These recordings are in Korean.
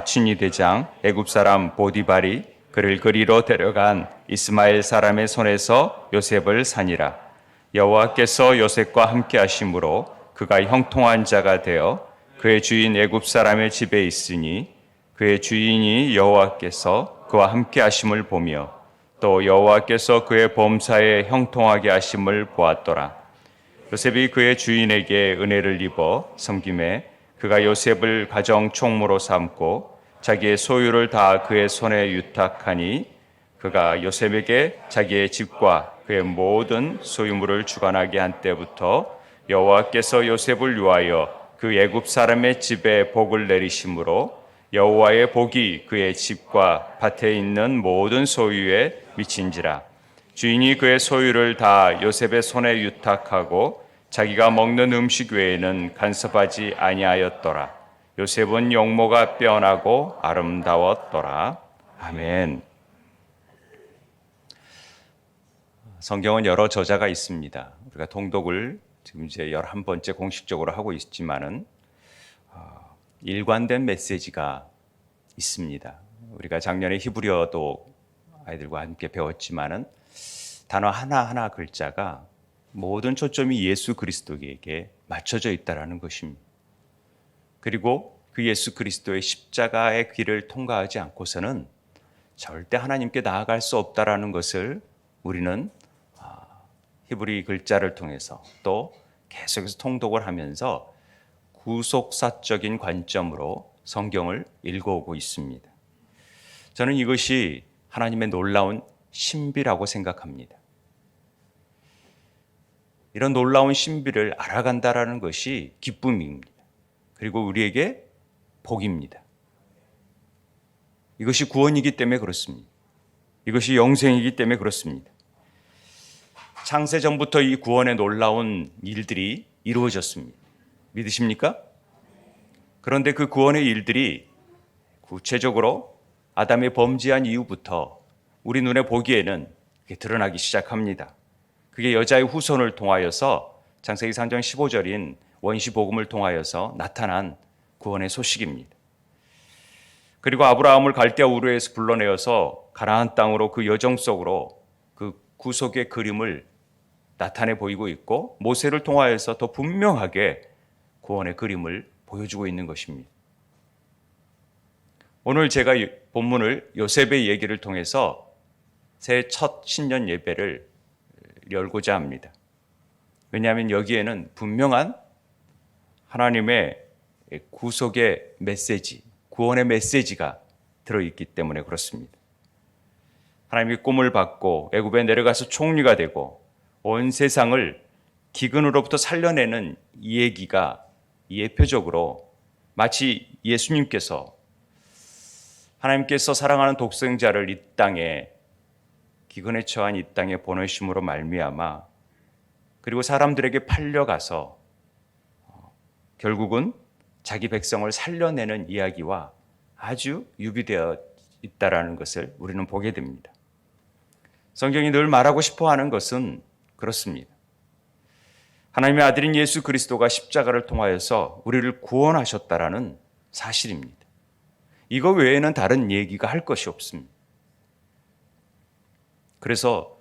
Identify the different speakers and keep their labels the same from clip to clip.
Speaker 1: 친위 대장 애굽 사람 보디발이 그를 그리로 데려간 이스마엘 사람의 손에서 요셉을 사니라. 여호와께서 요셉과 함께 하심으로 그가 형통한 자가 되어 그의 주인 애굽 사람의 집에 있으니 그의 주인이 여호와께서 그와 함께 하심을 보며 또 여호와께서 그의 범사에 형통하게 하심을 보았더라. 요셉이 그의 주인에게 은혜를 입어 섬김에 그가 요셉을 가정 총무로 삼고 자기의 소유를 다 그의 손에 유탁하니 그가 요셉에게 자기의 집과 그의 모든 소유물을 주관하게 한 때부터 여호와께서 요셉을 위하여 그 애굽 사람의 집에 복을 내리심으로 여호와의 복이 그의 집과 밭에 있는 모든 소유에 미친지라. 주인이 그의 소유를 다 요셉의 손에 유탁하고 자기가 먹는 음식 외에는 간섭하지 아니하였더라. 요셉은 용모가 빼어나고 아름다웠더라. 아멘. 성경은 여러 저자가 있습니다. 우리가 통독을 지금 이제 11번째 공식적으로 하고 있지만은 일관된 메시지가 있습니다. 우리가 작년에 히브리어도 아이들과 함께 배웠지만은 단어 하나하나 글자가 모든 초점이 예수 그리스도에게 맞춰져 있다라는 것입니다. 그리고 그 예수 그리스도의 십자가의 길을 통과하지 않고서는 절대 하나님께 나아갈 수 없다라는 것을 우리는 히브리 글자를 통해서 또 계속해서 통독을 하면서 구속사적인 관점으로 성경을 읽어오고 있습니다. 저는 이것이 하나님의 놀라운 신비라고 생각합니다. 이런 놀라운 신비를 알아간다라는 것이 기쁨입니다. 그리고 우리에게 복입니다. 이것이 구원이기 때문에 그렇습니다. 이것이 영생이기 때문에 그렇습니다. 창세 전부터 이 구원의 놀라운 일들이 이루어졌습니다. 믿으십니까? 그런데 그 구원의 일들이 구체적으로 아담이 범죄한 이후부터 우리 눈에 보기에는 드러나기 시작합니다. 그게 여자의 후손을 통하여서 창세기 3장 15절인 원시복음을 통하여서 나타난 구원의 소식입니다. 그리고 아브라함을 갈대아 우르에서 불러내어서 가나안 땅으로 그 여정 속으로 그 구속의 그림을 나타내 보이고 있고 모세를 통하여서 더 분명하게 구원의 그림을 보여주고 있는 것입니다. 오늘 제가 본문을 요셉의 얘기를 통해서 새 첫 신년 예배를 열고자 합니다. 왜냐하면 여기에는 분명한 하나님의 구속의 메시지, 구원의 메시지가 들어있기 때문에 그렇습니다. 하나님이 꿈을 받고 애굽에 내려가서 총리가 되고 온 세상을 기근으로부터 살려내는 이 얘기가 예표적으로 마치 예수님께서 하나님께서 사랑하는 독생자를 이 땅에 기근에 처한 이 땅에 보내심으로 말미암아 그리고 사람들에게 팔려가서 결국은 자기 백성을 살려내는 이야기와 아주 유비되어 있다라는 것을 우리는 보게 됩니다. 성경이 늘 말하고 싶어하는 것은 그렇습니다. 하나님의 아들인 예수 그리스도가 십자가를 통하여서 우리를 구원하셨다라는 사실입니다. 이거 외에는 다른 얘기가 할 것이 없습니다. 그래서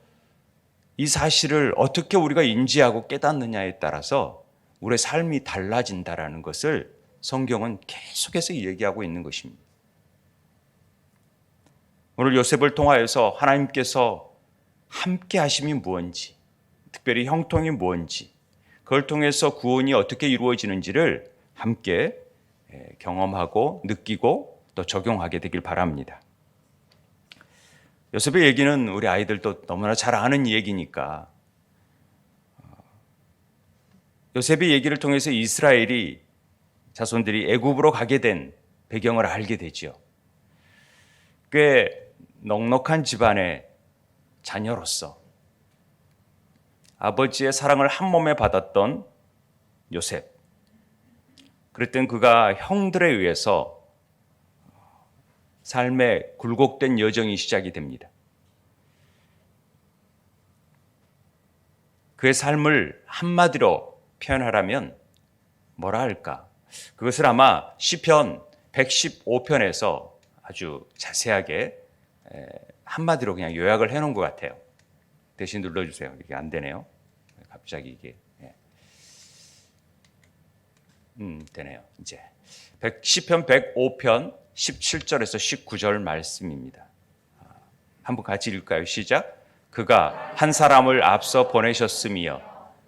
Speaker 1: 이 사실을 어떻게 우리가 인지하고 깨닫느냐에 따라서 우리의 삶이 달라진다라는 것을 성경은 계속해서 얘기하고 있는 것입니다. 오늘 요셉을 통하여서 하나님께서 함께 하심이 무엇인지, 특별히 형통이 무엇인지, 그걸 통해서 구원이 어떻게 이루어지는지를 함께 경험하고 느끼고 또 적용하게 되길 바랍니다. 요셉의 얘기는 우리 아이들도 너무나 잘 아는 얘기니까 요셉의 얘기를 통해서 이스라엘이 자손들이 애굽으로 가게 된 배경을 알게 되죠. 꽤 넉넉한 집안의 자녀로서 아버지의 사랑을 한 몸에 받았던 요셉. 그랬던 그가 형들에 의해서 삶의 굴곡된 여정이 시작이 됩니다. 그의 삶을 한마디로 표현하라면 뭐라 할까? 그것을 아마 시편 115편에서 아주 자세하게 한마디로 그냥 요약을 해놓은 것 같아요. 대신 눌러주세요. 이게 안 되네요. 갑자기 이게. 되네요. 이제 10편 105편 17절에서 19절 말씀입니다. 한번 같이 읽을까요? 시작. 그가 한 사람을 앞서 보내셨으며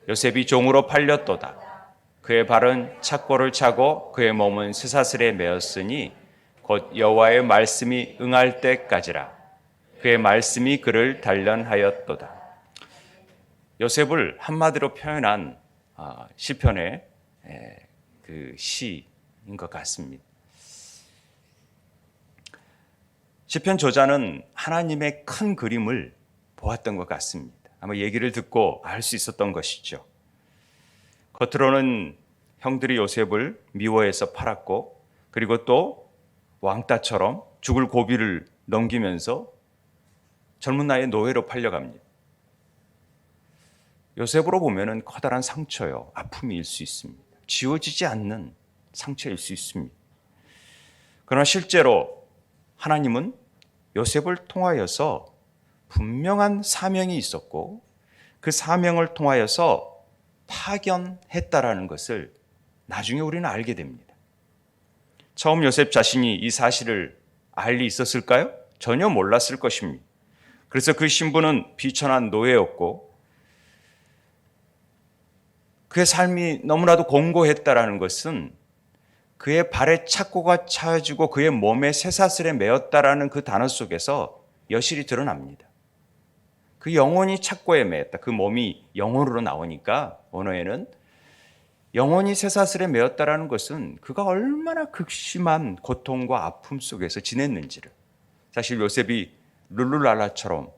Speaker 1: 요셉이 종으로 팔렸도다. 그의 발은 착고를 차고 그의 몸은 쇠사슬에 매었으니 곧 여호와의 말씀이 응할 때까지라. 그의 말씀이 그를 단련하였도다. 요셉을 한마디로 표현한 시편의 그 시인 것 같습니다. 시편 저자는 하나님의 큰 그림을 보았던 것 같습니다. 아마 얘기를 듣고 알 수 있었던 것이죠. 겉으로는 형들이 요셉을 미워해서 팔았고, 그리고 또 왕따처럼 죽을 고비를 넘기면서 젊은 나이에 노예로 팔려갑니다. 요셉으로 보면은 커다란 상처요, 아픔일 수 있습니다. 지워지지 않는 상처일 수 있습니다. 그러나 실제로 하나님은 요셉을 통하여서 분명한 사명이 있었고 그 사명을 통하여서 파견했다라는 것을 나중에 우리는 알게 됩니다. 처음 요셉 자신이 이 사실을 알 리 있었을까요? 전혀 몰랐을 것입니다. 그래서 그 신분은 비천한 노예였고 그의 삶이 너무나도 공고했다라는 것은 그의 발에 착고가 차지고 그의 몸에 쇠사슬에 매었다라는 그 단어 속에서 여실히 드러납니다. 그 영혼이 착고에 매였다. 그 몸이 영혼으로 나오니까 언어에는 영혼이 쇠사슬에 매었다라는 것은 그가 얼마나 극심한 고통과 아픔 속에서 지냈는지를, 사실 요셉이 룰루랄라처럼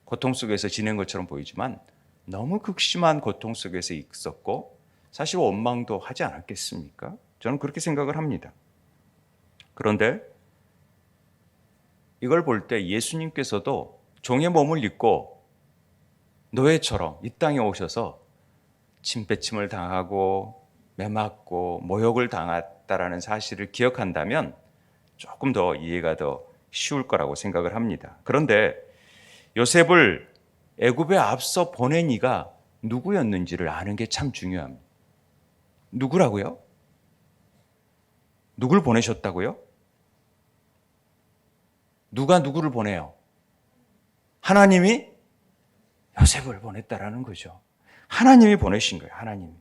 Speaker 1: 고통 속에서 지낸 것처럼 보이지만 너무 극심한 고통 속에서 있었고 사실 원망도 하지 않았겠습니까? 저는 그렇게 생각을 합니다. 그런데 이걸 볼 때 예수님께서도 종의 몸을 입고 노예처럼 이 땅에 오셔서 침뱉침을 당하고 매맞고 모욕을 당했다라는 사실을 기억한다면 조금 더 이해가 더 쉬울 거라고 생각을 합니다. 그런데 요셉을 애굽에 앞서 보낸 이가 누구였는지를 아는 게 참 중요합니다. 누구라고요? 누굴 보내셨다고요? 누가 누구를 보내요? 하나님이 요셉을 보냈다라는 거죠. 하나님이 보내신 거예요. 하나님이.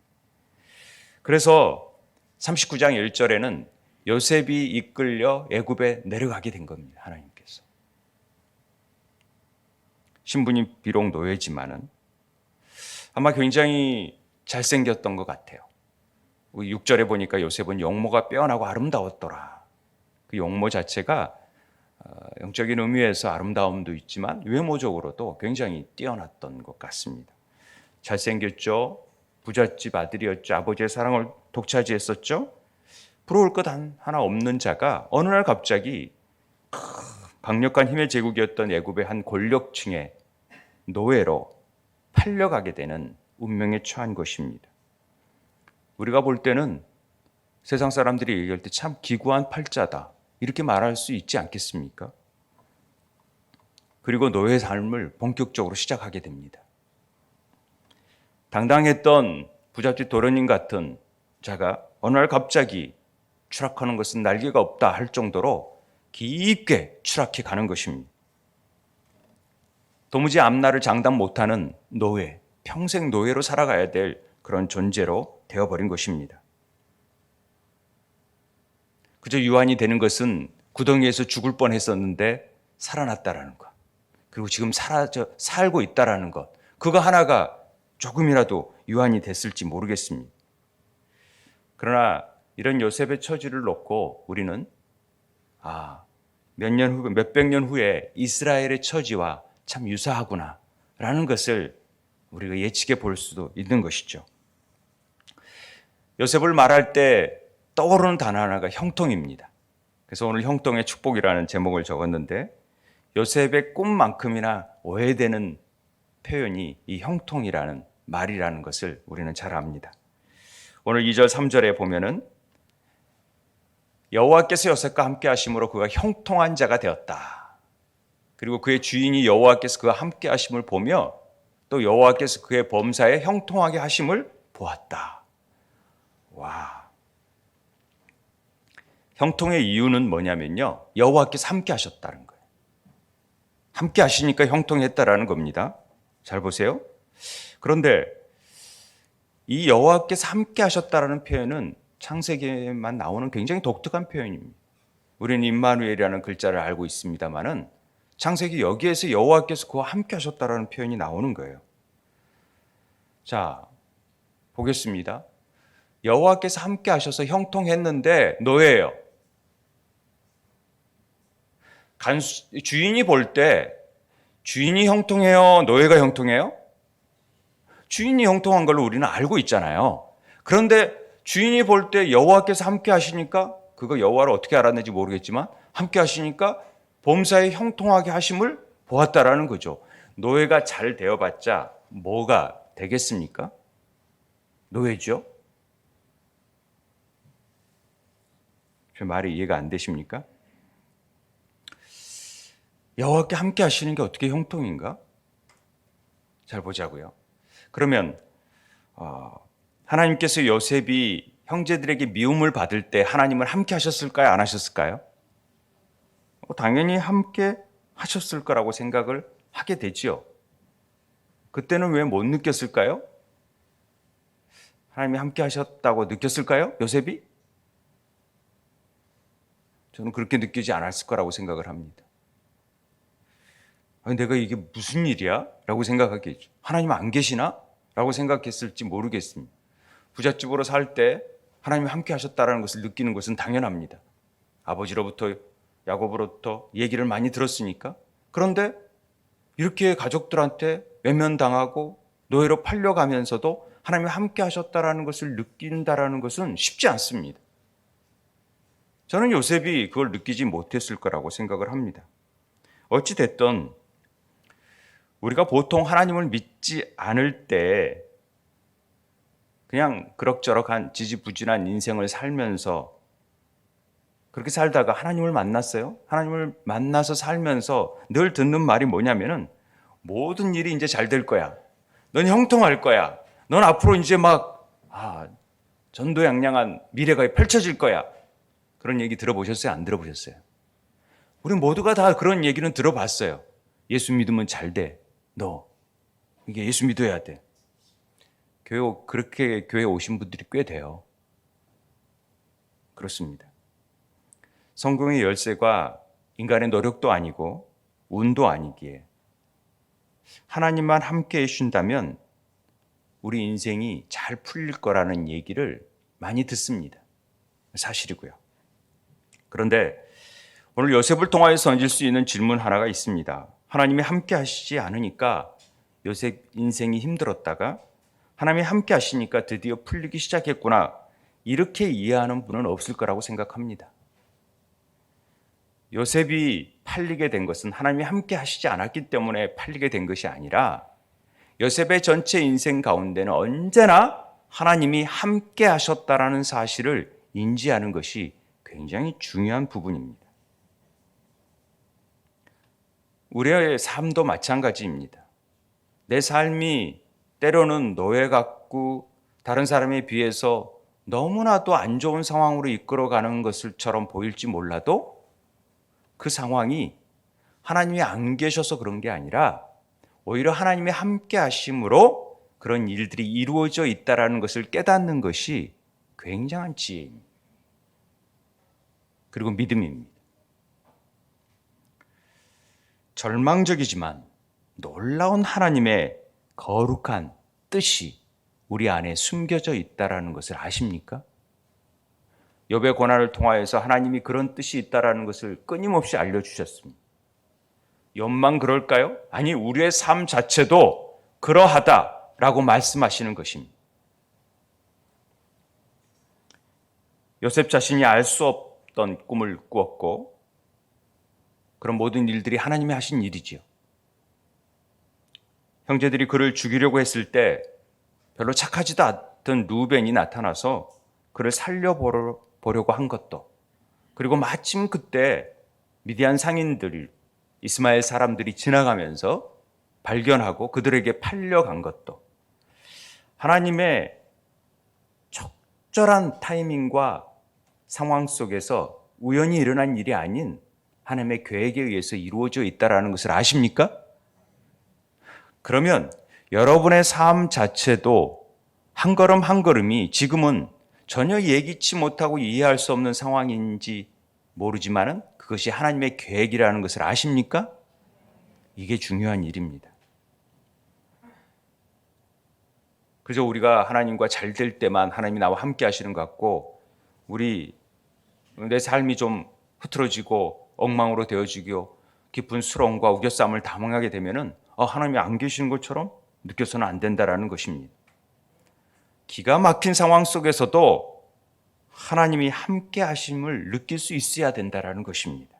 Speaker 1: 그래서 39장 1절에는 요셉이 이끌려 애굽에 내려가게 된 겁니다. 하나님께서. 신분이 비록 노예지만은 아마 굉장히 잘생겼던 것 같아요. 6절에 보니까 요셉은 용모가 빼어나고 아름다웠더라. 그 용모 자체가 영적인 의미에서 아름다움도 있지만 외모적으로도 굉장히 뛰어났던 것 같습니다. 잘생겼죠. 부잣집 아들이었죠. 아버지의 사랑을 독차지했었죠. 부러울 것 하나 없는 자가 어느 날 갑자기 강력한 힘의 제국이었던 애굽의 한 권력층의 노예로 팔려가게 되는 운명에 처한 것입니다. 우리가 볼 때는 세상 사람들이 얘기할 때 참 기구한 팔자다 이렇게 말할 수 있지 않겠습니까? 그리고 노예 삶을 본격적으로 시작하게 됩니다. 당당했던 부잣집 도련님 같은 자가 어느 날 갑자기 추락하는 것은 날개가 없다 할 정도로 깊게 추락해 가는 것입니다. 도무지 앞날을 장담 못하는 노예, 평생 노예로 살아가야 될 그런 존재로 되어버린 것입니다. 그저 유한이 되는 것은 구덩이에서 죽을 뻔했었는데 살아났다라는 것, 그리고 지금 살고 있다라는 것, 그거 하나가 조금이라도 유한이 됐을지 모르겠습니다. 그러나 이런 요셉의 처지를 놓고 우리는 몇백 년 후에 이스라엘의 처지와 참 유사하구나라는 것을 우리가 예측해 볼 수도 있는 것이죠. 요셉을 말할 때 떠오르는 단어 하나가 형통입니다. 그래서 오늘 형통의 축복이라는 제목을 적었는데 요셉의 꿈만큼이나 오해되는 표현이 이 형통이라는 말이라는 것을 우리는 잘 압니다. 오늘 2절 3절에 보면은 여호와께서 요셉과 함께 하심으로 그가 형통한 자가 되었다. 그리고 그의 주인이 여호와께서 그와 함께 하심을 보며 또 여호와께서 그의 범사에 형통하게 하심을 보았다. 와. 형통의 이유는 뭐냐면요. 여호와께서 함께 하셨다는 거예요. 함께 하시니까 형통했다라는 겁니다. 잘 보세요. 그런데 이 여호와께서 함께 하셨다라는 표현은 창세기에만 나오는 굉장히 독특한 표현입니다. 우리는 임마누엘이라는 글자를 알고 있습니다만은 창세기 여기에서 여호와께서 그와 함께 하셨다라는 표현이 나오는 거예요. 자, 보겠습니다. 여호와께서 함께 하셔서 형통했는데 노예예요. 주인이 볼 때 주인이 형통해요? 노예가 형통해요? 주인이 형통한 걸로 우리는 알고 있잖아요. 그런데 주인이 볼 때 여호와께서 함께 하시니까 그거 여호와를 어떻게 알았는지 모르겠지만 함께 하시니까 범사에 형통하게 하심을 보았다라는 거죠. 노예가 잘 되어봤자 뭐가 되겠습니까? 노예죠. 제 말이 이해가 안 되십니까? 여호와께 함께 하시는 게 어떻게 형통인가? 잘 보자고요. 그러면 하나님께서 요셉이 형제들에게 미움을 받을 때 하나님을 함께 하셨을까요? 안 하셨을까요? 당연히 함께 하셨을 거라고 생각을 하게 되지요. 그때는 왜 못 느꼈을까요? 하나님이 함께 하셨다고 느꼈을까요? 요셉이? 저는 그렇게 느끼지 않았을 거라고 생각을 합니다. 내가 이게 무슨 일이야? 라고 생각하겠죠. 하나님 안 계시나? 라고 생각했을지 모르겠습니다. 부잣집으로 살 때 하나님이 함께 하셨다는 것을 느끼는 것은 당연합니다. 아버지로부터 야곱으로부터 얘기를 많이 들었으니까. 그런데 이렇게 가족들한테 외면당하고 노예로 팔려가면서도 하나님이 함께 하셨다는 것을 느낀다는 것은 쉽지 않습니다. 저는 요셉이 그걸 느끼지 못했을 거라고 생각을 합니다. 어찌 됐든 우리가 보통 하나님을 믿지 않을 때 그냥 그럭저럭한 지지부진한 인생을 살면서 그렇게 살다가 하나님을 만났어요. 하나님을 만나서 살면서 늘 듣는 말이 뭐냐면은 모든 일이 이제 잘 될 거야. 넌 형통할 거야. 넌 앞으로 이제 전도양양한 미래가 펼쳐질 거야. 그런 얘기 들어보셨어요? 안 들어보셨어요? 우리 모두가 다 그런 얘기는 들어봤어요. 예수 믿으면 잘 돼. 너 이게 예수 믿어야 돼. 그렇게 교회 오신 분들이 꽤 돼요. 그렇습니다. 성공의 열쇠가 인간의 노력도 아니고 운도 아니기에 하나님만 함께 해주신다면 우리 인생이 잘 풀릴 거라는 얘기를 많이 듣습니다. 사실이고요. 그런데 오늘 요셉을 통하여서 던질 수 있는 질문 하나가 있습니다. 하나님이 함께 하시지 않으니까 요셉 인생이 힘들었다가 하나님이 함께 하시니까 드디어 풀리기 시작했구나. 이렇게 이해하는 분은 없을 거라고 생각합니다. 요셉이 팔리게 된 것은 하나님이 함께 하시지 않았기 때문에 팔리게 된 것이 아니라 요셉의 전체 인생 가운데는 언제나 하나님이 함께 하셨다라는 사실을 인지하는 것이 굉장히 중요한 부분입니다. 우리의 삶도 마찬가지입니다. 내 삶이 때로는 노예 같고 다른 사람에 비해서 너무나도 안 좋은 상황으로 이끌어가는 것처럼 보일지 몰라도 그 상황이 하나님이 안 계셔서 그런 게 아니라 오히려 하나님이 함께 하심으로 그런 일들이 이루어져 있다는 것을 깨닫는 것이 굉장한 지혜입니다. 그리고 믿음입니다. 절망적이지만 놀라운 하나님의 거룩한 뜻이 우리 안에 숨겨져 있다는 것을 아십니까? 욥의 고난을 통하여서 하나님이 그런 뜻이 있다는 것을 끊임없이 알려주셨습니다. 욥만 그럴까요? 아니, 우리의 삶 자체도 그러하다라고 말씀하시는 것입니다. 요셉 자신이 알 수 없던 꿈을 꾸었고 그런 모든 일들이 하나님이 하신 일이지요. 형제들이 그를 죽이려고 했을 때 별로 착하지도 않던 루벤이 나타나서 그를 살려보려고 한 것도 그리고 마침 그때 미디안 상인들이 이스마엘 사람들이 지나가면서 발견하고 그들에게 팔려간 것도 하나님의 적절한 타이밍과 상황 속에서 우연히 일어난 일이 아닌 하나님의 계획에 의해서 이루어져 있다는 것을 아십니까? 그러면 여러분의 삶 자체도 한 걸음 한 걸음이 지금은 전혀 예기치 못하고 이해할 수 없는 상황인지 모르지만은 그것이 하나님의 계획이라는 것을 아십니까? 이게 중요한 일입니다. 그래서 우리가 하나님과 잘 될 때만 하나님이 나와 함께 하시는 것 같고 내 삶이 좀 흐트러지고 엉망으로 되어지고 깊은 수렁과 우겨쌈을 당하게 되면은 하나님이 안 계시는 것처럼 느껴서는 안 된다라는 것입니다. 기가 막힌 상황 속에서도 하나님이 함께 하심을 느낄 수 있어야 된다라는 것입니다.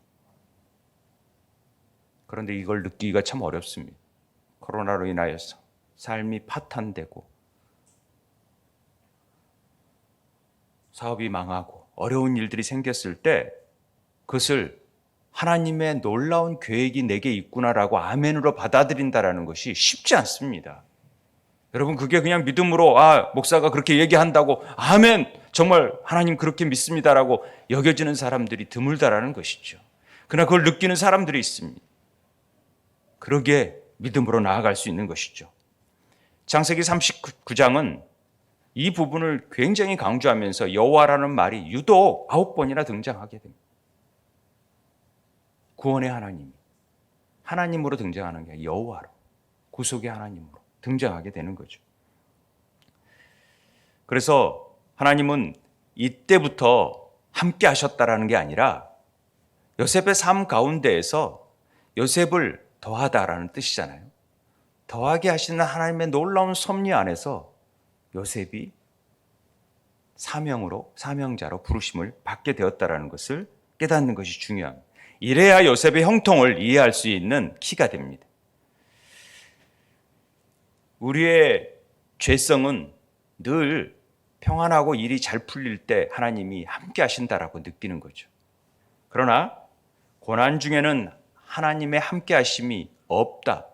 Speaker 1: 그런데 이걸 느끼기가 참 어렵습니다. 코로나로 인하여서 삶이 파탄되고 사업이 망하고 어려운 일들이 생겼을 때 그것을 하나님의 놀라운 계획이 내게 있구나라고 아멘으로 받아들인다라는 것이 쉽지 않습니다. 여러분 그게 그냥 믿음으로 목사가 그렇게 얘기한다고 아멘 정말 하나님 그렇게 믿습니다라고 여겨지는 사람들이 드물다라는 것이죠. 그러나 그걸 느끼는 사람들이 있습니다. 그러기에 믿음으로 나아갈 수 있는 것이죠. 창세기 39장은 이 부분을 굉장히 강조하면서 여호와라는 말이 유독 9번이나 등장하게 됩니다. 구원의 하나님으로 등장하는 게 아니라 여호와로, 구속의 하나님으로 등장하게 되는 거죠. 그래서 하나님은 이때부터 함께 하셨다라는 게 아니라 요셉의 삶 가운데에서 요셉을 더하다라는 뜻이잖아요. 더하게 하시는 하나님의 놀라운 섭리 안에서 요셉이 사명자로 부르심을 받게 되었다라는 것을 깨닫는 것이 중요합니다. 이래야 요셉의 형통을 이해할 수 있는 키가 됩니다. 우리의 죄성은 늘 평안하고 일이 잘 풀릴 때 하나님이 함께 하신다라고 느끼는 거죠. 그러나 고난 중에는 하나님의 함께 하심이 없다.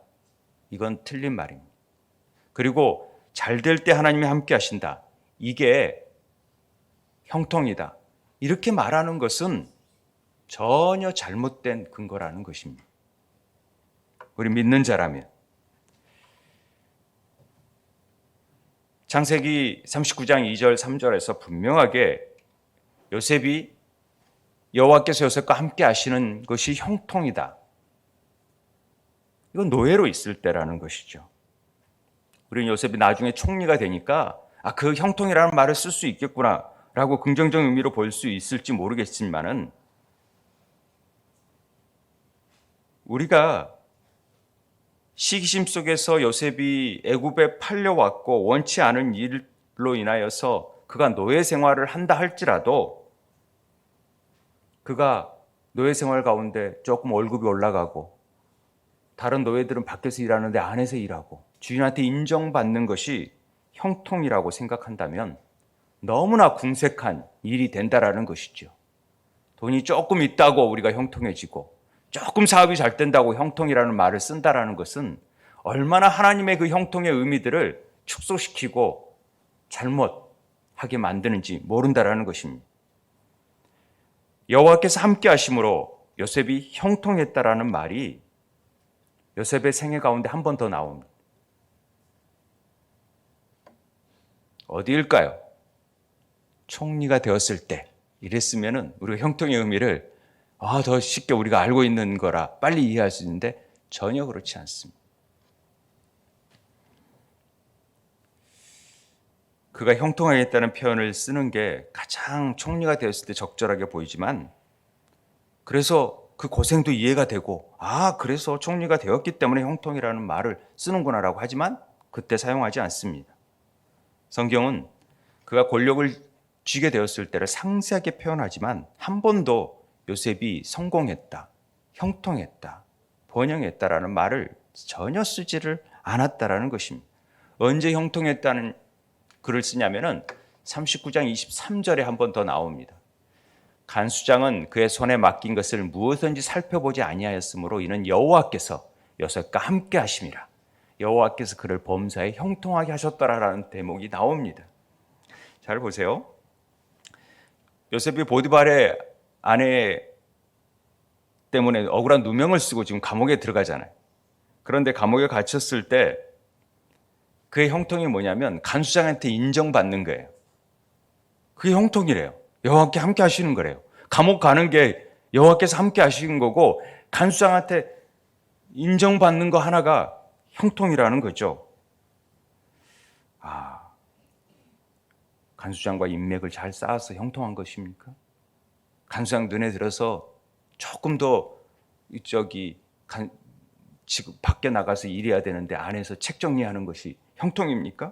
Speaker 1: 이건 틀린 말입니다. 그리고 잘 될 때 하나님이 함께 하신다. 이게 형통이다. 이렇게 말하는 것은 전혀 잘못된 근거라는 것입니다. 우리 믿는 자라면. 창세기 39장 2절 3절에서 분명하게 요셉이 여호와께서 요셉과 함께 하시는 것이 형통이다. 이건 노예로 있을 때라는 것이죠. 우리는 요셉이 나중에 총리가 되니까 그 형통이라는 말을 쓸 수 있겠구나라고 긍정적 의미로 볼 수 있을지 모르겠지만은 우리가 시기심 속에서 요셉이 애굽에 팔려왔고 원치 않은 일로 인하여서 그가 노예 생활을 한다 할지라도 그가 노예 생활 가운데 조금 월급이 올라가고 다른 노예들은 밖에서 일하는데 안에서 일하고 주인한테 인정받는 것이 형통이라고 생각한다면 너무나 궁색한 일이 된다라는 것이죠. 돈이 조금 있다고 우리가 형통해지고 조금 사업이 잘 된다고 형통이라는 말을 쓴다라는 것은 얼마나 하나님의 그 형통의 의미들을 축소시키고 잘못하게 만드는지 모른다라는 것입니다. 여호와께서 함께 하심으로 요셉이 형통했다라는 말이 요셉의 생애 가운데 한 번 더 나옵니다. 어디일까요? 총리가 되었을 때 이랬으면은 우리가 형통의 의미를 더 쉽게 우리가 알고 있는 거라 빨리 이해할 수 있는데 전혀 그렇지 않습니다. 그가 형통하겠다는 표현을 쓰는 게 가장 총리가 되었을 때 적절하게 보이지만 그래서 그 고생도 이해가 되고 그래서 총리가 되었기 때문에 형통이라는 말을 쓰는구나라고 하지만 그때 사용하지 않습니다. 성경은 그가 권력을 쥐게 되었을 때를 상세하게 표현하지만 한 번도 요셉이 성공했다, 형통했다, 번영했다라는 말을 전혀 쓰지를 않았다라는 것입니다. 언제 형통했다는 글을 쓰냐면은 39장 23절에 한 번 더 나옵니다. 간수장은 그의 손에 맡긴 것을 무엇든지 살펴보지 아니하였으므로 이는 여호와께서 요셉과 함께 하심이라. 여호와께서 그를 범사에 형통하게 하셨더라라는 대목이 나옵니다. 잘 보세요. 요셉이 보디발의 아내 때문에 억울한 누명을 쓰고 지금 감옥에 들어가잖아요. 그런데 감옥에 갇혔을 때 그의 형통이 뭐냐면 간수장한테 인정받는 거예요. 그게 형통이래요. 여호와께 함께 하시는 거래요. 감옥 가는 게 여호와께서 함께 하시는 거고 간수장한테 인정받는 거 하나가 형통이라는 거죠. 간수장과 인맥을 잘 쌓아서 형통한 것입니까? 간수장 눈에 들어서 조금 더 지금 밖에 나가서 일해야 되는데 안에서 책 정리하는 것이 형통입니까?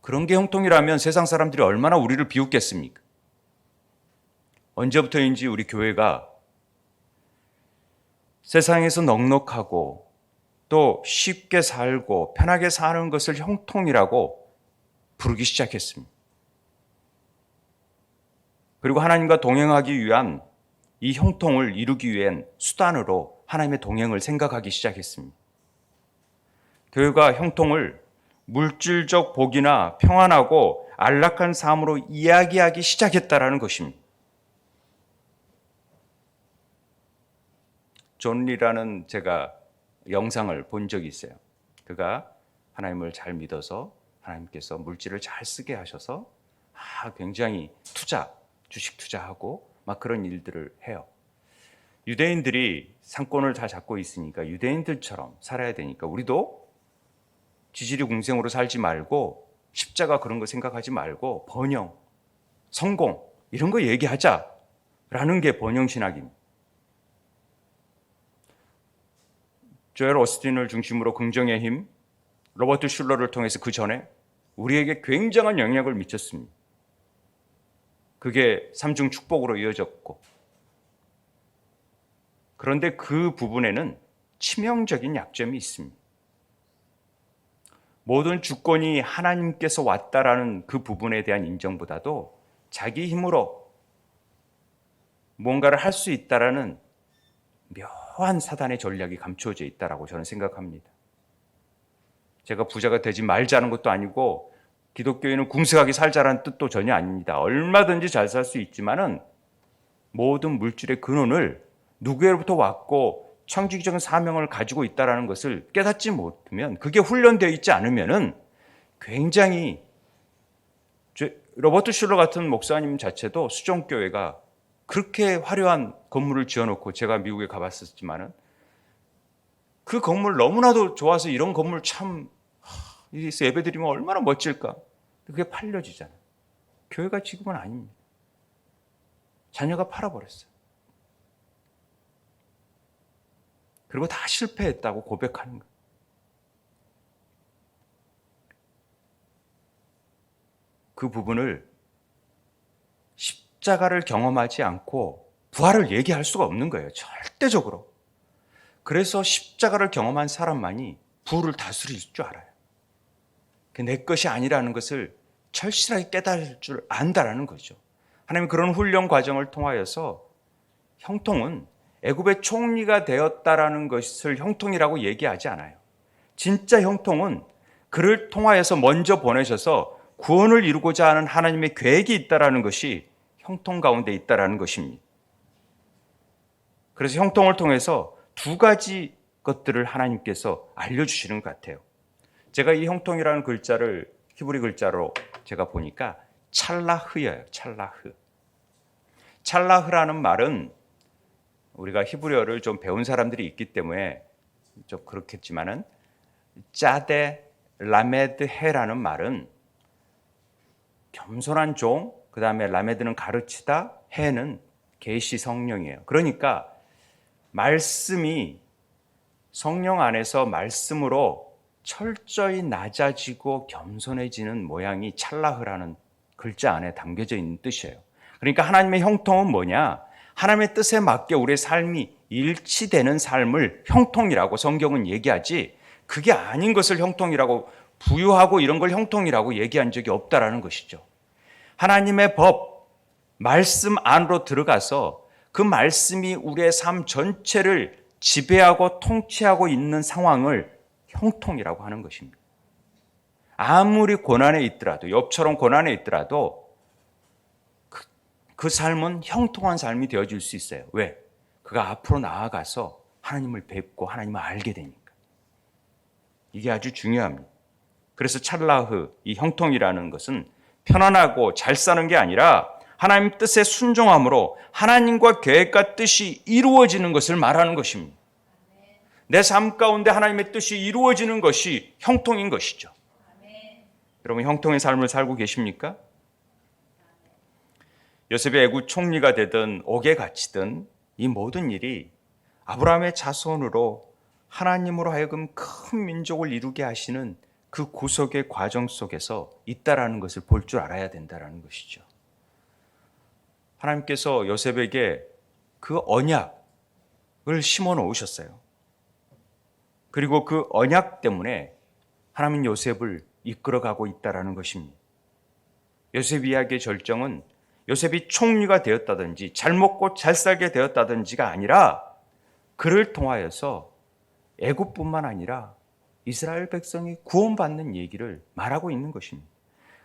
Speaker 1: 그런 게 형통이라면 세상 사람들이 얼마나 우리를 비웃겠습니까? 언제부터인지 우리 교회가 세상에서 넉넉하고 또 쉽게 살고 편하게 사는 것을 형통이라고 부르기 시작했습니다. 그리고 하나님과 동행하기 위한 이 형통을 이루기 위한 수단으로 하나님의 동행을 생각하기 시작했습니다. 교회가 형통을 물질적 복이나 평안하고 안락한 삶으로 이야기하기 시작했다라는 것입니다. 존 리라는 제가 영상을 본 적이 있어요. 그가 하나님을 잘 믿어서 하나님께서 물질을 잘 쓰게 하셔서 굉장히 주식 투자하고 막 그런 일들을 해요. 유대인들이 상권을 다 잡고 있으니까 유대인들처럼 살아야 되니까 우리도 지지리 궁생으로 살지 말고 십자가 그런 거 생각하지 말고 번영, 성공 이런 거 얘기하자라는 게 번영신학입니다. 조엘 오스틴을 중심으로 긍정의 힘, 로버트 슐러를 통해서 그 전에 우리에게 굉장한 영향을 미쳤습니다. 그게 삼중 축복으로 이어졌고 그런데 그 부분에는 치명적인 약점이 있습니다. 모든 주권이 하나님께서 왔다라는 그 부분에 대한 인정보다도 자기 힘으로 뭔가를 할 수 있다라는 묘한 사단의 전략이 감추어져 있다라고 저는 생각합니다. 제가 부자가 되지 말자는 것도 아니고 기독교인은 궁색하게 살자라는 뜻도 전혀 아닙니다. 얼마든지 잘 살 수 있지만은 모든 물질의 근원을 누구로부터 왔고 창조적인 사명을 가지고 있다는 것을 깨닫지 못하면 그게 훈련되어 있지 않으면은 굉장히 로버트 슐러 같은 목사님 자체도 수종교회가 그렇게 화려한 건물을 지어놓고 제가 미국에 가봤었지만은 그 건물 너무나도 좋아서 이런 건물 참 여기서 예배드리면 얼마나 멋질까. 그게 팔려지잖아요. 교회가 지금은 아닙니다. 자녀가 팔아버렸어요. 그리고 다 실패했다고 고백하는 거예요. 그 부분을 십자가를 경험하지 않고 부활을 얘기할 수가 없는 거예요. 절대적으로. 그래서 십자가를 경험한 사람만이 부를 다스릴 줄 알아요. 내 것이 아니라는 것을 절실하게 깨달을 줄 안다라는 거죠. 하나님 그런 훈련 과정을 통하여서 형통은 애굽의 총리가 되었다라는 것을 형통이라고 얘기하지 않아요. 진짜 형통은 그를 통하여서 먼저 보내셔서 구원을 이루고자 하는 하나님의 계획이 있다라는 것이 형통 가운데 있다라는 것입니다. 그래서 형통을 통해서 두 가지 것들을 하나님께서 알려주시는 것 같아요. 제가 이 형통이라는 글자를 히브리 글자로 제가 보니까 찰라흐예요. 찰라흐. 찰라흐라는 말은 우리가 히브리어를 좀 배운 사람들이 있기 때문에 좀 그렇겠지만은 짜데 라메드 헤라는 말은 겸손한 종, 그 다음에 라메드는 가르치다, 헤는 계시 성령이에요. 그러니까 말씀이 성령 안에서 말씀으로 철저히 낮아지고 겸손해지는 모양이 찰라흐라는 글자 안에 담겨져 있는 뜻이에요. 그러니까 하나님의 형통은 뭐냐? 하나님의 뜻에 맞게 우리의 삶이 일치되는 삶을 형통이라고 성경은 얘기하지 그게 아닌 것을 형통이라고 부유하고 이런 걸 형통이라고 얘기한 적이 없다라는 것이죠. 하나님의 법, 말씀 안으로 들어가서 그 말씀이 우리의 삶 전체를 지배하고 통치하고 있는 상황을 형통이라고 하는 것입니다. 아무리 고난에 있더라도, 욥처럼 고난에 있더라도 그 삶은 형통한 삶이 되어질 수 있어요. 왜? 그가 앞으로 나아가서 하나님을 뵙고 하나님을 알게 되니까. 이게 아주 중요합니다. 그래서 찰라흐, 이 형통이라는 것은 편안하고 잘 사는 게 아니라 하나님 뜻에 순종함으로 하나님과 계획과 뜻이 이루어지는 것을 말하는 것입니다. 내 삶 가운데 하나님의 뜻이 이루어지는 것이 형통인 것이죠. 여러분, 형통의 삶을 살고 계십니까? 요셉이 애굽 총리가 되든 옥에 갇히든 이 모든 일이 아브라함의 자손으로 하나님으로 하여금 큰 민족을 이루게 하시는 그 구속의 과정 속에서 있다라는 것을 볼 줄 알아야 된다라는 것이죠. 하나님께서 요셉에게 그 언약을 심어 놓으셨어요. 그리고 그 언약 때문에 하나님은 요셉을 이끌어가고 있다라는 것입니다. 요셉 이야기의 절정은 요셉이 총리가 되었다든지 잘 먹고 잘 살게 되었다든지가 아니라 그를 통하여서 애굽뿐만 아니라 이스라엘 백성이 구원받는 얘기를 말하고 있는 것입니다.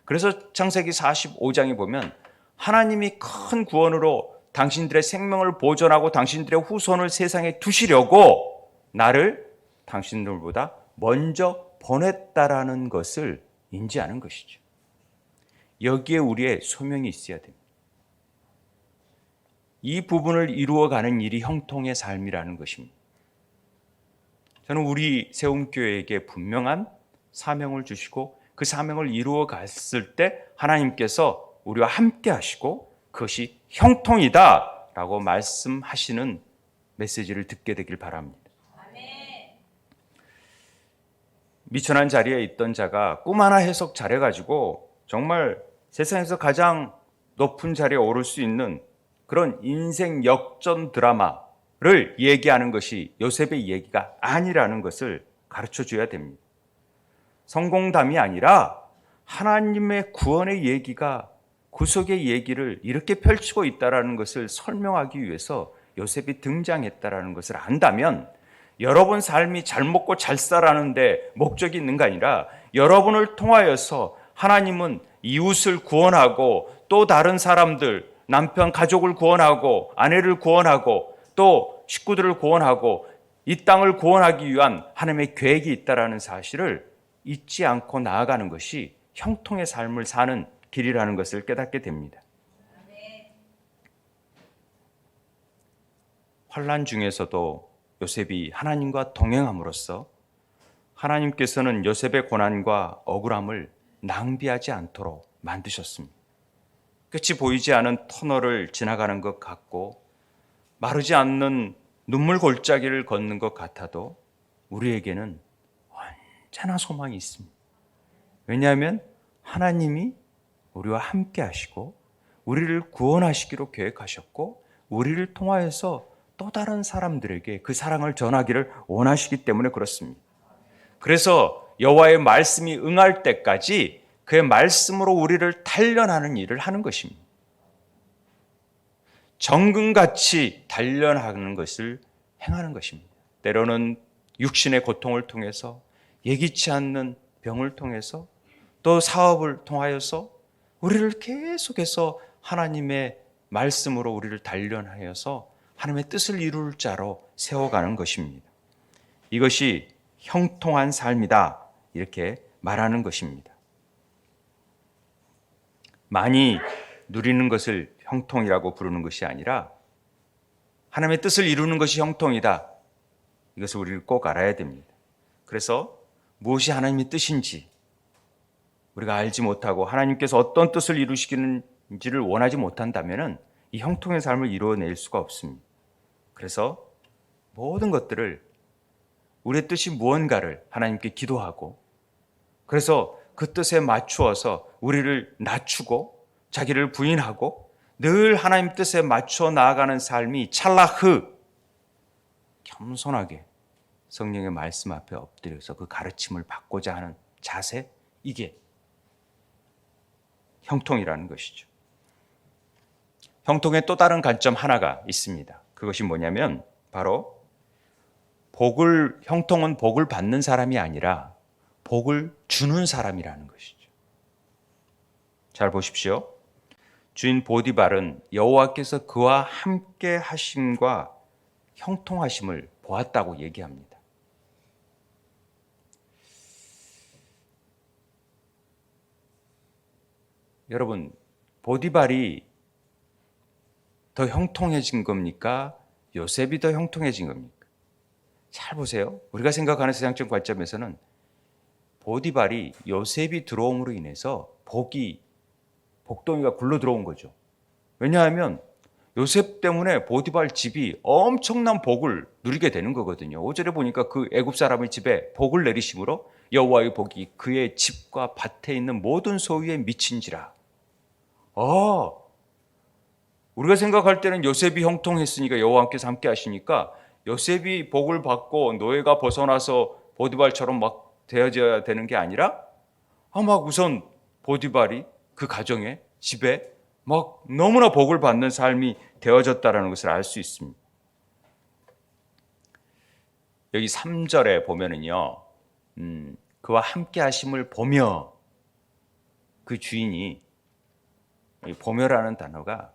Speaker 1: 그래서 창세기 45장에 보면 하나님이 큰 구원으로 당신들의 생명을 보존하고 당신들의 후손을 세상에 두시려고 나를 당신들보다 먼저 보냈다라는 것을 인지하는 것이죠. 여기에 우리의 소명이 있어야 됩니다. 이 부분을 이루어가는 일이 형통의 삶이라는 것입니다. 저는 우리 세움교회에게 분명한 사명을 주시고 그 사명을 이루어 갔을 때 하나님께서 우리와 함께 하시고 그것이 형통이다 라고 말씀하시는 메시지를 듣게 되길 바랍니다. 미천한 자리에 있던 자가 꿈 하나 해석 잘해가지고 정말 세상에서 가장 높은 자리에 오를 수 있는 그런 인생 역전 드라마를 얘기하는 것이 요셉의 얘기가 아니라는 것을 가르쳐 줘야 됩니다. 성공담이 아니라 하나님의 구원의 얘기가 구속의 얘기를 이렇게 펼치고 있다는 것을 설명하기 위해서 요셉이 등장했다는 것을 안다면 여러분 삶이 잘 먹고 잘 살아는데 목적이 있는 게 아니라 여러분을 통하여서 하나님은 이웃을 구원하고 또 다른 사람들, 남편, 가족을 구원하고 아내를 구원하고 또 식구들을 구원하고 이 땅을 구원하기 위한 하나님의 계획이 있다는 사실을 잊지 않고 나아가는 것이 형통의 삶을 사는 길이라는 것을 깨닫게 됩니다. 환난 중에서도 요셉이 하나님과 동행함으로써 하나님께서는 요셉의 고난과 억울함을 낭비하지 않도록 만드셨습니다. 끝이 보이지 않은 터널을 지나가는 것 같고 마르지 않는 눈물 골짜기를 걷는 것 같아도 우리에게는 언제나 소망이 있습니다. 왜냐하면 하나님이 우리와 함께 하시고 우리를 구원하시기로 계획하셨고 우리를 통하여서 또 다른 사람들에게 그 사랑을 전하기를 원하시기 때문에 그렇습니다. 그래서 여호와의 말씀이 응할 때까지 그의 말씀으로 우리를 단련하는 일을 하는 것입니다. 정금같이 단련하는 것을 행하는 것입니다. 때로는 육신의 고통을 통해서 예기치 않는 병을 통해서 또 사업을 통하여서 우리를 계속해서 하나님의 말씀으로 우리를 단련하여서 하나님의 뜻을 이룰 자로 세워가는 것입니다. 이것이 형통한 삶이다 이렇게 말하는 것입니다. 많이 누리는 것을 형통이라고 부르는 것이 아니라 하나님의 뜻을 이루는 것이 형통이다. 이것을 우리를 꼭 알아야 됩니다. 그래서 무엇이 하나님의 뜻인지 우리가 알지 못하고 하나님께서 어떤 뜻을 이루시기는지를 원하지 못한다면 이 형통의 삶을 이루어낼 수가 없습니다. 그래서 모든 것들을 우리의 뜻이 무언가를 하나님께 기도하고 그래서 그 뜻에 맞추어서 우리를 낮추고 자기를 부인하고 늘 하나님 뜻에 맞춰 나아가는 삶이 찰라흐 겸손하게 성령의 말씀 앞에 엎드려서 그 가르침을 받고자 하는 자세, 이게 형통이라는 것이죠. 형통의 또 다른 관점 하나가 있습니다. 그것이 뭐냐면 바로 형통은 복을 받는 사람이 아니라 복을 주는 사람이라는 것이죠. 잘 보십시오. 주인 보디발은 여호와께서 그와 함께 하심과 형통하심을 보았다고 얘기합니다. 여러분, 보디발이 더 형통해진 겁니까? 요셉이 더 형통해진 겁니까? 잘 보세요. 우리가 생각하는 세상적 관점에서는 보디발이 요셉이 들어옴으로 인해서 복덩이가 굴러 들어온 거죠. 왜냐하면 요셉 때문에 보디발 집이 엄청난 복을 누리게 되는 거거든요. 5절에 보니까 그 애굽 사람의 집에 복을 내리심으로 여호와의 복이 그의 집과 밭에 있는 모든 소유에 미친지라. 우리가 생각할 때는 요셉이 형통했으니까 여호와께서 함께 하시니까 요셉이 복을 받고 노예가 벗어나서 보디발처럼 막 되어져야 되는 게 아니라 막 우선 보디발이 그 가정에 집에 막 너무나 복을 받는 삶이 되어졌다는 것을 알 수 있습니다. 여기 3절에 보면은요, 그와 함께 하심을 보며 그 주인이 보며라는 단어가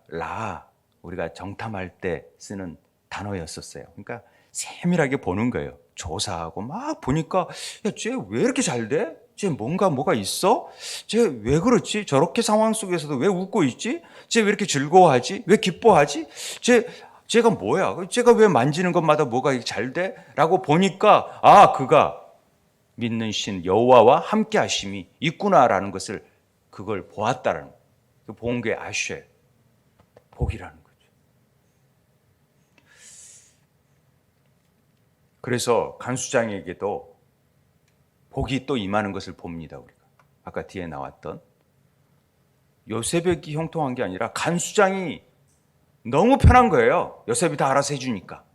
Speaker 1: 우리가 정탐할 때 쓰는 단어였었어요. 그러니까 세밀하게 보는 거예요. 조사하고 막 보니까 쟤 왜 이렇게 잘 돼? 쟤 뭐가 있어? 쟤 왜 그렇지? 저렇게 상황 속에서도 왜 웃고 있지? 쟤 왜 이렇게 즐거워하지? 왜 기뻐하지? 쟤가 뭐야? 쟤가 왜 만지는 것마다 뭐가 이렇게 잘 돼? 라고 보니까 그가 믿는 신 여호와와 함께 하심이 있구나라는 것을 그걸 보았다라는 거예요. 본 게 아쉐, 복이라는 거죠. 그래서 간수장에게도 복이 또 임하는 것을 봅니다. 우리가 아까 뒤에 나왔던 요셉에게 형통한 게 아니라 간수장이 너무 편한 거예요. 요셉이 다 알아서 해주니까.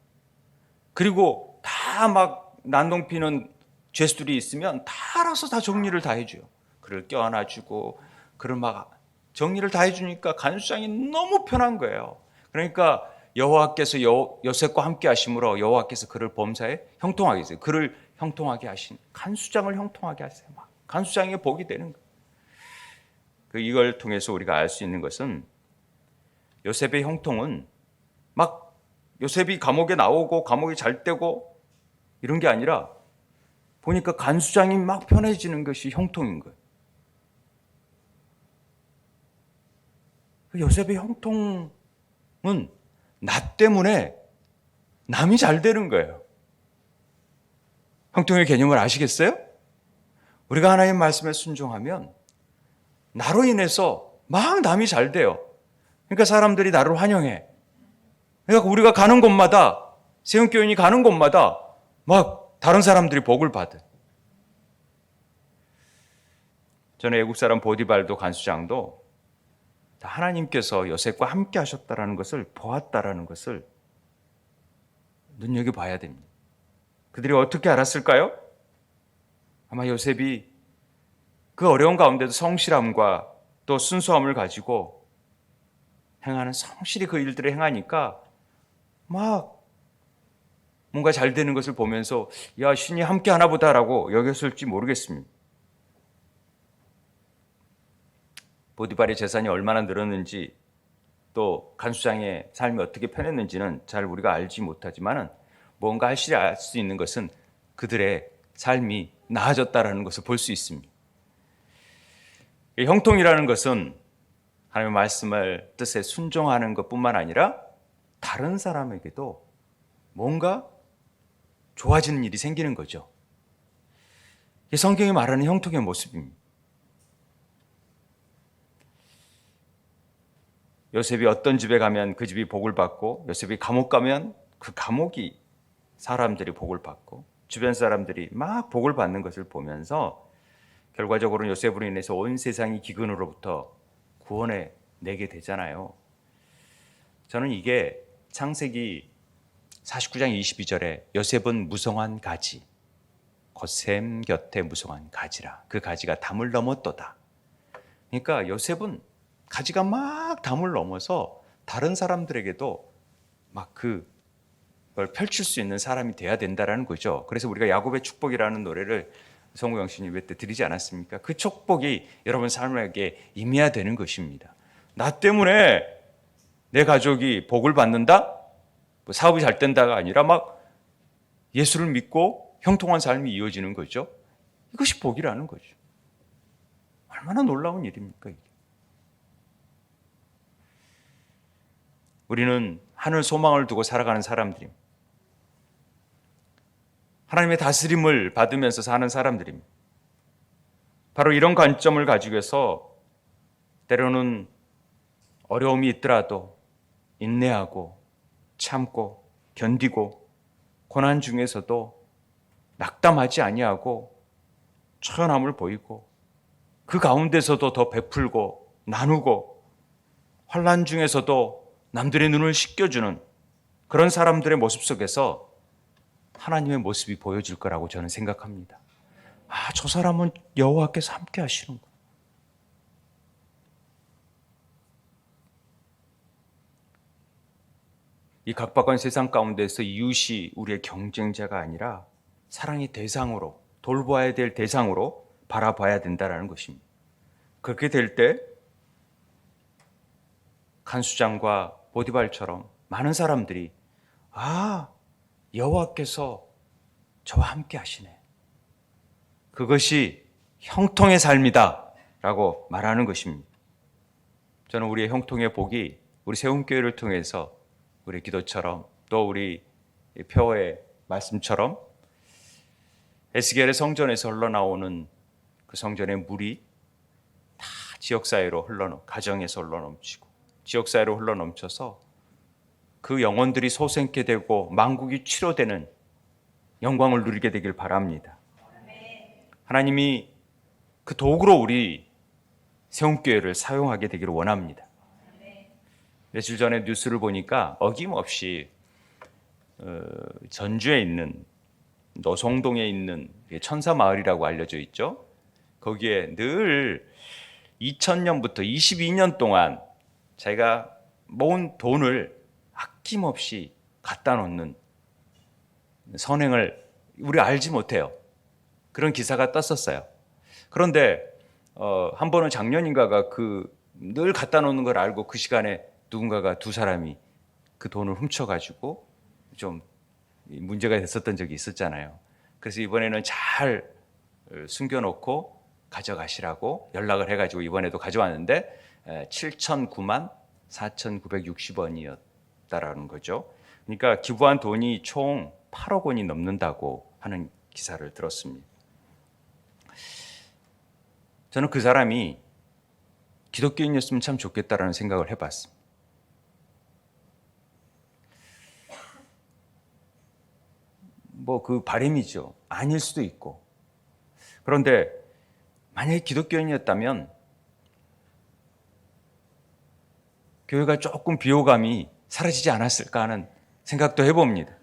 Speaker 1: 그리고 다 막 난동피는 죄수들이 있으면 다 알아서 다 정리를 다 해줘요. 그를 껴안아주고 그를 막 정리를 다 해주니까 간수장이 너무 편한 거예요. 그러니까 여호와께서 요셉과 함께 하심으로 여호와께서 그를 범사에 형통하게 했어요. 그를 형통하게 하신 간수장을 형통하게 하세요. 막 간수장의 복이 되는 거예요. 이걸 통해서 우리가 알 수 있는 것은 요셉의 형통은 막 요셉이 감옥에 나오고 감옥이 잘 되고 이런 게 아니라 보니까 간수장이 막 편해지는 것이 형통인 거예요. 요셉의 형통은 나 때문에 남이 잘 되는 거예요. 형통의 개념을 아시겠어요? 우리가 하나님 말씀에 순종하면 나로 인해서 막 남이 잘 돼요. 그러니까 사람들이 나를 환영해. 그러니까 우리가 가는 곳마다, 세운교인이 가는 곳마다 막 다른 사람들이 복을 받은. 저는 애국 사람 보디발도 간수장도 다 하나님께서 요셉과 함께 하셨다라는 것을 보았다라는 것을 눈여겨봐야 됩니다. 그들이 어떻게 알았을까요? 아마 요셉이 그 어려운 가운데도 성실함과 또 순수함을 가지고 행하는 성실히 그 일들을 행하니까 막 뭔가 잘 되는 것을 보면서 신이 함께 하나 보다라고 여겼을지 모르겠습니다. 보디발의 재산이 얼마나 늘었는지 또 간수장의 삶이 어떻게 편했는지는 잘 우리가 알지 못하지만 뭔가 확실히 알 수 있는 것은 그들의 삶이 나아졌다는 것을 볼 수 있습니다. 형통이라는 것은 하나님의 말씀을 뜻에 순종하는 것뿐만 아니라 다른 사람에게도 뭔가 좋아지는 일이 생기는 거죠. 이게 성경이 말하는 형통의 모습입니다. 요셉이 어떤 집에 가면 그 집이 복을 받고 요셉이 감옥 가면 그 감옥이 사람들이 복을 받고 주변 사람들이 막 복을 받는 것을 보면서 결과적으로는 요셉으로 인해서 온 세상이 기근으로부터 구원해 내게 되잖아요. 저는 이게 창세기 49장 22절에 요셉은 무성한 가지 곧 샘 곁에 무성한 가지라 그 가지가 담을 넘었도다. 그러니까 요셉은 가지가 막 담을 넘어서 다른 사람들에게도 막 그걸 펼칠 수 있는 사람이 돼야 된다라는 거죠. 그래서 우리가 야곱의 축복이라는 노래를 성우 영신 예배 때 드리지 않았습니까? 그 축복이 여러분 삶에게 임해야 되는 것입니다. 나 때문에 내 가족이 복을 받는다? 뭐 사업이 잘 된다가 아니라 막 예수를 믿고 형통한 삶이 이어지는 거죠. 이것이 복이라는 거죠. 얼마나 놀라운 일입니까, 이게. 우리는 하늘 소망을 두고 살아가는 사람들입니다. 하나님의 다스림을 받으면서 사는 사람들입니다. 바로 이런 관점을 가지고서 때로는 어려움이 있더라도 인내하고 참고 견디고 고난 중에서도 낙담하지 아니하고 처연함을 보이고 그 가운데서도 더 베풀고 나누고 환난 중에서도 남들의 눈을 씻겨주는 그런 사람들의 모습 속에서 하나님의 모습이 보여질 거라고 저는 생각합니다. 아, 저 사람은 여호와께서 함께 하시는구나. 이 각박한 세상 가운데서 이웃이 우리의 경쟁자가 아니라 사랑의 대상으로, 돌보아야 될 대상으로 바라봐야 된다는 것입니다. 그렇게 될 때 간수장과 보디발처럼 많은 사람들이 여호와께서 저와 함께 하시네. 그것이 형통의 삶이다 라고 말하는 것입니다. 저는 우리의 형통의 복이 우리 세움교회를 통해서 우리 기도처럼 또 우리 표어의 말씀처럼 에스겔의 성전에서 흘러나오는 그 성전의 물이 다 지역사회로 가정에서 흘러넘치고 지역사회로 흘러넘쳐서 그 영혼들이 소생케 되고 만국이 치료되는 영광을 누리게 되길 바랍니다. 하나님이 그 도구로 우리 세움교회를 사용하게 되기를 원합니다. 며칠 전에 뉴스를 보니까 어김없이 전주에 있는 노송동에 있는 천사마을이라고 알려져 있죠. 거기에 늘 2000년부터 22년 동안 자기가 모은 돈을 아낌없이 갖다 놓는 선행을 우리가 알지 못해요. 그런 기사가 떴었어요. 그런데 한 번은 작년인가가 늘 갖다 놓는 걸 알고 그 시간에 누군가가 두 사람이 그 돈을 훔쳐가지고 좀 문제가 됐었던 적이 있었잖아요. 그래서 이번에는 잘 숨겨놓고 가져가시라고 연락을 해가지고 이번에도 가져왔는데 7,009만 4,960원이었다라는 거죠. 그러니까 기부한 돈이 총 8억 원이 넘는다고 하는 기사를 들었습니다. 저는 그 사람이 기독교인이었으면 참 좋겠다라는 생각을 해봤습니다. 그 바람이죠. 아닐 수도 있고. 그런데 만약에 기독교인이었다면 교회가 조금 비호감이 사라지지 않았을까 하는 생각도 해봅니다.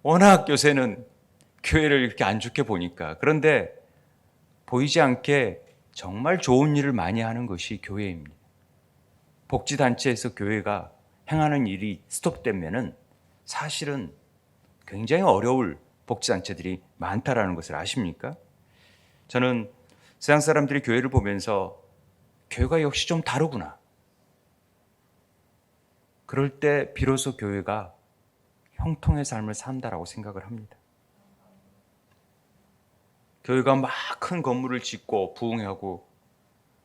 Speaker 1: 워낙 요새는 교회를 이렇게 안 좋게 보니까. 그런데 보이지 않게 정말 좋은 일을 많이 하는 것이 교회입니다. 복지단체에서 교회가 행하는 일이 스톱되면은 사실은 굉장히 어려울 복지단체들이 많다라는 것을 아십니까? 저는 세상 사람들이 교회를 보면서 교회가 역시 좀 다르구나. 그럴 때 비로소 교회가 형통의 삶을 산다라고 생각을 합니다. 교회가 막 큰 건물을 짓고 부흥하고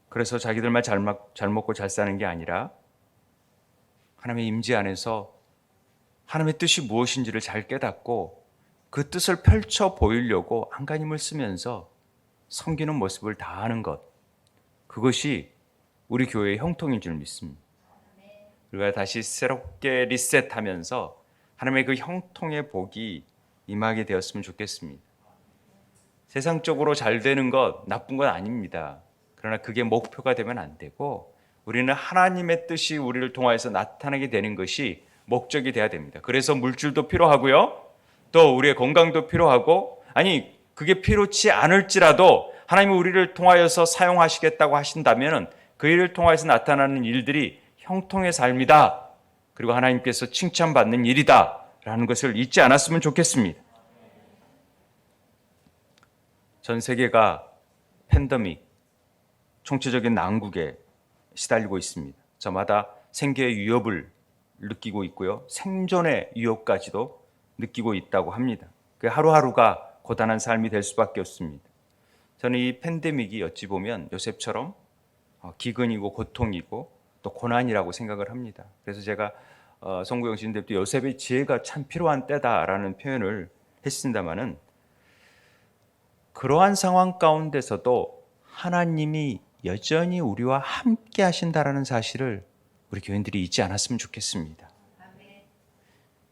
Speaker 1: 그래서 자기들만 잘 먹고 잘 사는 게 아니라 하나님의 임재 안에서 하나님의 뜻이 무엇인지를 잘 깨닫고 그 뜻을 펼쳐 보이려고 안간힘을 쓰면서 섬기는 모습을 다하는 것, 그것이 우리 교회의 형통인 줄 믿습니다. 우리가 다시 새롭게 리셋하면서 하나님의 그 형통의 복이 임하게 되었으면 좋겠습니다. 세상적으로 잘 되는 것, 나쁜 건 아닙니다. 그러나 그게 목표가 되면 안 되고 우리는 하나님의 뜻이 우리를 통하여서 나타나게 되는 것이 목적이 돼야 됩니다. 그래서 물질도 필요하고요. 또 우리의 건강도 필요하고, 아니 그게 필요치 않을지라도 하나님이 우리를 통하여서 사용하시겠다고 하신다면 그 일을 통하여서 나타나는 일들이 형통의 삶이다. 그리고 하나님께서 칭찬받는 일이다. 라는 것을 잊지 않았으면 좋겠습니다. 전 세계가 팬데믹, 총체적인 난국에 시달리고 있습니다. 저마다 생계의 위협을 느끼고 있고요. 생존의 위협까지도 느끼고 있다고 합니다. 그 하루하루가 고단한 삶이 될 수밖에 없습니다. 저는 이 팬데믹이 어찌 보면 요셉처럼 기근이고 고통이고 또 고난이라고 생각을 합니다. 그래서 제가 송구영 신대 때 요셉의 지혜가 참 필요한 때다라는 표현을 했습니다마는 그러한 상황 가운데서도 하나님이 여전히 우리와 함께 하신다라는 사실을 우리 교인들이 잊지 않았으면 좋겠습니다.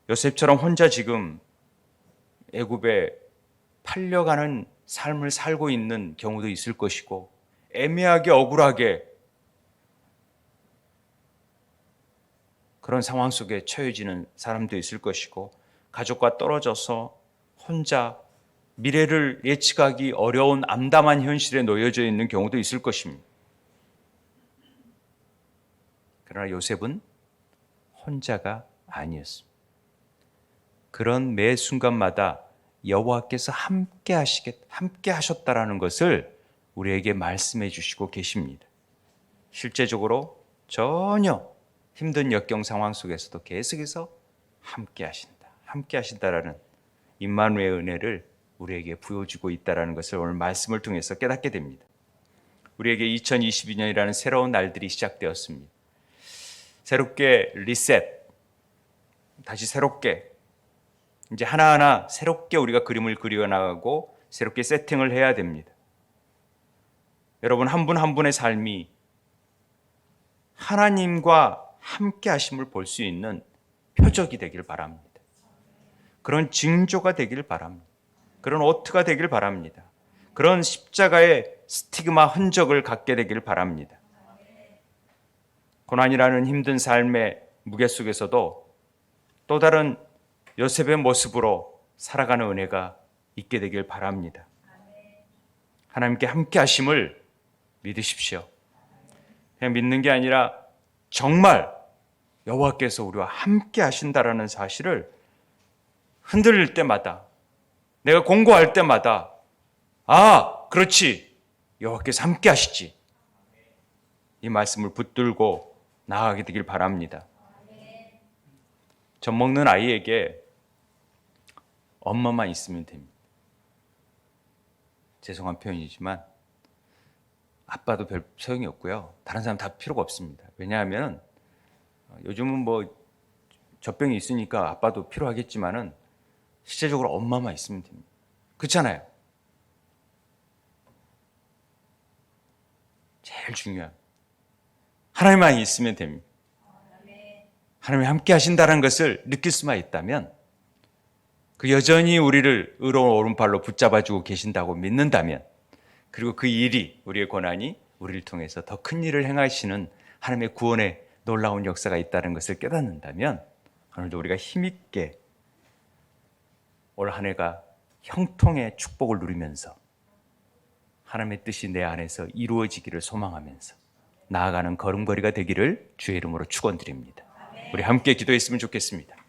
Speaker 1: 요셉처럼 혼자 지금 애굽에 팔려가는 삶을 살고 있는 경우도 있을 것이고 애매하게 억울하게 그런 상황 속에 처해지는 사람도 있을 것이고 가족과 떨어져서 혼자 미래를 예측하기 어려운 암담한 현실에 놓여져 있는 경우도 있을 것입니다. 그러나 요셉은 혼자가 아니었습니다. 그런 매 순간마다 여호와께서 함께 하셨다라는 것을 우리에게 말씀해 주시고 계십니다. 실제적으로 전혀 힘든 역경 상황 속에서도 계속해서 함께 하신다라는 임마누엘의 은혜를 우리에게 부여주고 있다라는 것을 오늘 말씀을 통해서 깨닫게 됩니다. 우리에게 2022년이라는 새로운 날들이 시작되었습니다. 새롭게 리셋, 다시 새롭게 이제 하나하나 새롭게 우리가 그림을 그려나가고 새롭게 세팅을 해야 됩니다. 여러분 한 분 한 분의 삶이 하나님과 함께 하심을 볼 수 있는 표적이 되길 바랍니다. 그런 징조가 되길 바랍니다. 그런 오트가 되길 바랍니다. 그런 십자가의 스티그마 흔적을 갖게 되길 바랍니다. 고난이라는 힘든 삶의 무게 속에서도 또 다른 요셉의 모습으로 살아가는 은혜가 있게 되길 바랍니다. 하나님께 함께 하심을 믿으십시오. 그냥 믿는 게 아니라 정말 여호와께서 우리와 함께 하신다라는 사실을 흔들릴 때마다 내가 공고할 때마다 그렇지 여호와께서 함께 하시지 이 말씀을 붙들고 나아가게 되길 바랍니다. 젖 먹는 아이에게 엄마만 있으면 됩니다. 죄송한 표현이지만 아빠도 별 소용이 없고요. 다른 사람 다 필요가 없습니다. 왜냐하면 요즘은 뭐 젖병이 있으니까 아빠도 필요하겠지만은 실제적으로 엄마만 있으면 됩니다. 그렇잖아요. 제일 중요한 하나님만 있으면 됩니다. 하나님이 함께 하신다는 것을 느낄 수만 있다면 그 여전히 우리를 의로운 오른팔로 붙잡아주고 계신다고 믿는다면 그리고 그 일이 우리의 고난이 우리를 통해서 더 큰 일을 행하시는 하나님의 구원의 놀라운 역사가 있다는 것을 깨닫는다면 오늘도 우리가 힘있게 올 한 해가 형통의 축복을 누리면서 하나님의 뜻이 내 안에서 이루어지기를 소망하면서 나아가는 걸음걸이가 되기를 주의 이름으로 축원드립니다. 우리 함께 기도했으면 좋겠습니다.